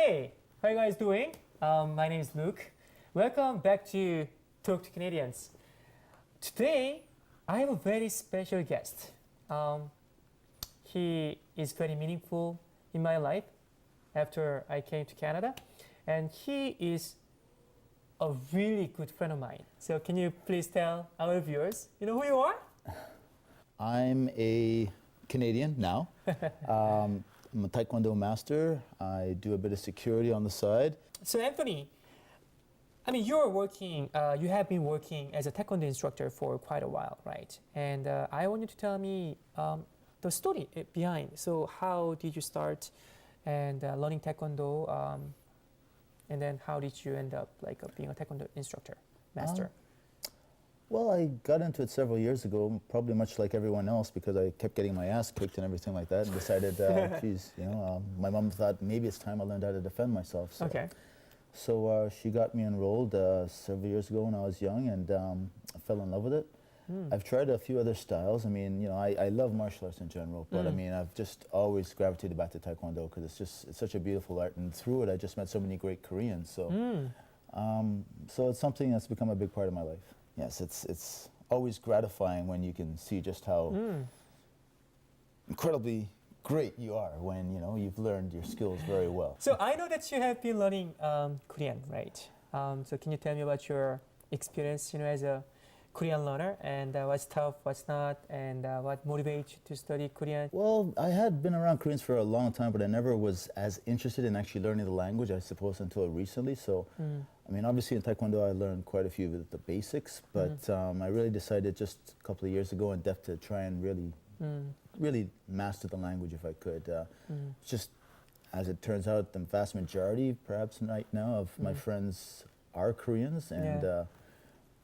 Hey, how you guys doing? My name is Luke. Welcome back to Talk to Canadians. Today, I have a very special guest. He is very meaningful in my life after I came to Canada, and he is a really good friend of mine. So can you please tell our viewers, you know who you are? I'm a Canadian now. I'm a Taekwondo master. I do a bit of security on the side. So Anthony, I mean, you have been working as a Taekwondo instructor for quite a while, right? And I want you to tell me the story behind. So how did you start and learning Taekwondo? And then how did you end up being a Taekwondo instructor, master? Well, I got into it several years ago, probably much like everyone else, because I kept getting my ass kicked and everything like that, and decided, geez, my mom thought maybe it's time I learned how to defend myself. So, Okay. So she got me enrolled several years ago when I was young, and I fell in love with it. I've tried a few other styles. I mean, I love martial arts in general, but I mean, I've just always gravitated back to Taekwondo because it's such a beautiful art, and through it, I just met so many great Koreans. So, so it's something that's become a big part of my life. Yes, it's always gratifying when you can see just how incredibly great you are when you've learned your skills very well. So I know that you have been learning Korean, right? So can you tell me about your experience, as a Korean learner, and what's tough, what's not, and what motivates you to study Korean? Well, I had been around Koreans for a long time, but I never was as interested in actually learning the language, I suppose, until recently. So, I mean, obviously in Taekwondo, I learned quite a few of the basics, but I really decided just a couple of years ago in depth to try and really master the language if I could. Just as it turns out, the vast majority, perhaps right now, of my friends are Koreans, and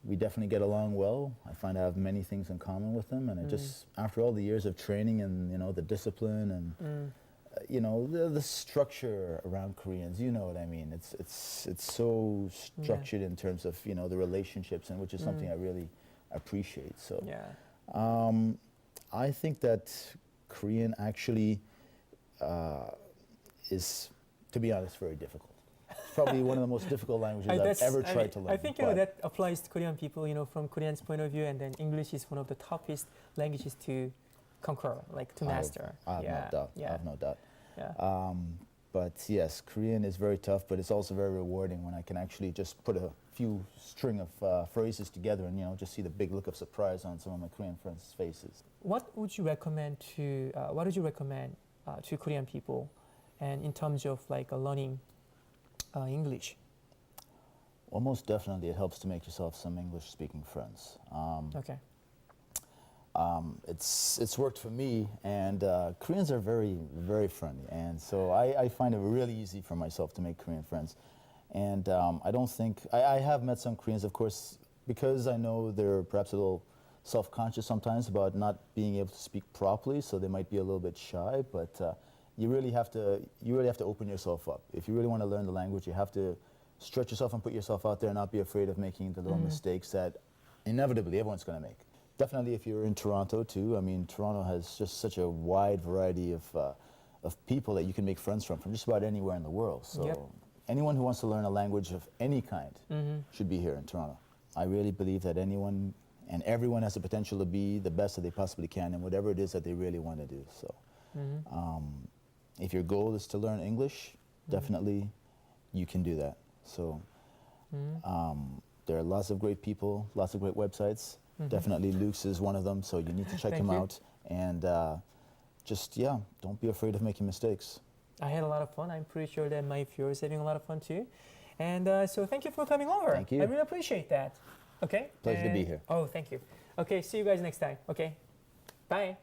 we definitely get along well. I find I have many things in common with them, and I just, after all the years of training and the discipline and the structure around Koreans, you know what I mean. It's so structured in terms of the relationships, and which is something I really appreciate. So I think that Korean actually is, to be honest, very difficult. It's probably one of the most difficult languages I've ever tried to learn. I think that applies to Korean people, from Korean's point of view, and then English is one of the toughest languages to conquer, to master. I have no doubt. I have no doubt. Yeah. But yes, Korean is very tough, but it's also very rewarding when I can actually just put a few string of phrases together and just see the big look of surprise on some of my Korean friends' faces. What would you recommend to Korean people, and in terms of learning English? Well, most definitely, it helps to make yourself some English-speaking friends. Okay. It's worked for me, and Koreans are very, very friendly, and so I find it really easy for myself to make Korean friends. And I don't think, I have met some Koreans, of course, because I know they're perhaps a little self-conscious sometimes about not being able to speak properly, so they might be a little bit shy, but you really have to open yourself up. If you really want to learn the language, you have to stretch yourself and put yourself out there and not be afraid of making the little mistakes that inevitably everyone's going to make. Definitely if you're in Toronto too. I mean, Toronto has just such a wide variety of people that you can make friends from just about anywhere in the world. So anyone who wants to learn a language of any kind should be here in Toronto. I really believe that anyone and everyone has the potential to be the best that they possibly can in whatever it is that they really want to do. So if your goal is to learn English, definitely you can do that. So there are lots of great people, lots of great websites. Definitely Luke's is one of them, so you need to check him out. And don't be afraid of making mistakes. I had a lot of fun. I'm pretty sure that my viewers are having a lot of fun too. And so thank you for coming over. Thank you. I really appreciate that. Okay? Pleasure to be here. Oh, thank you. Okay, see you guys next time. Okay? Bye.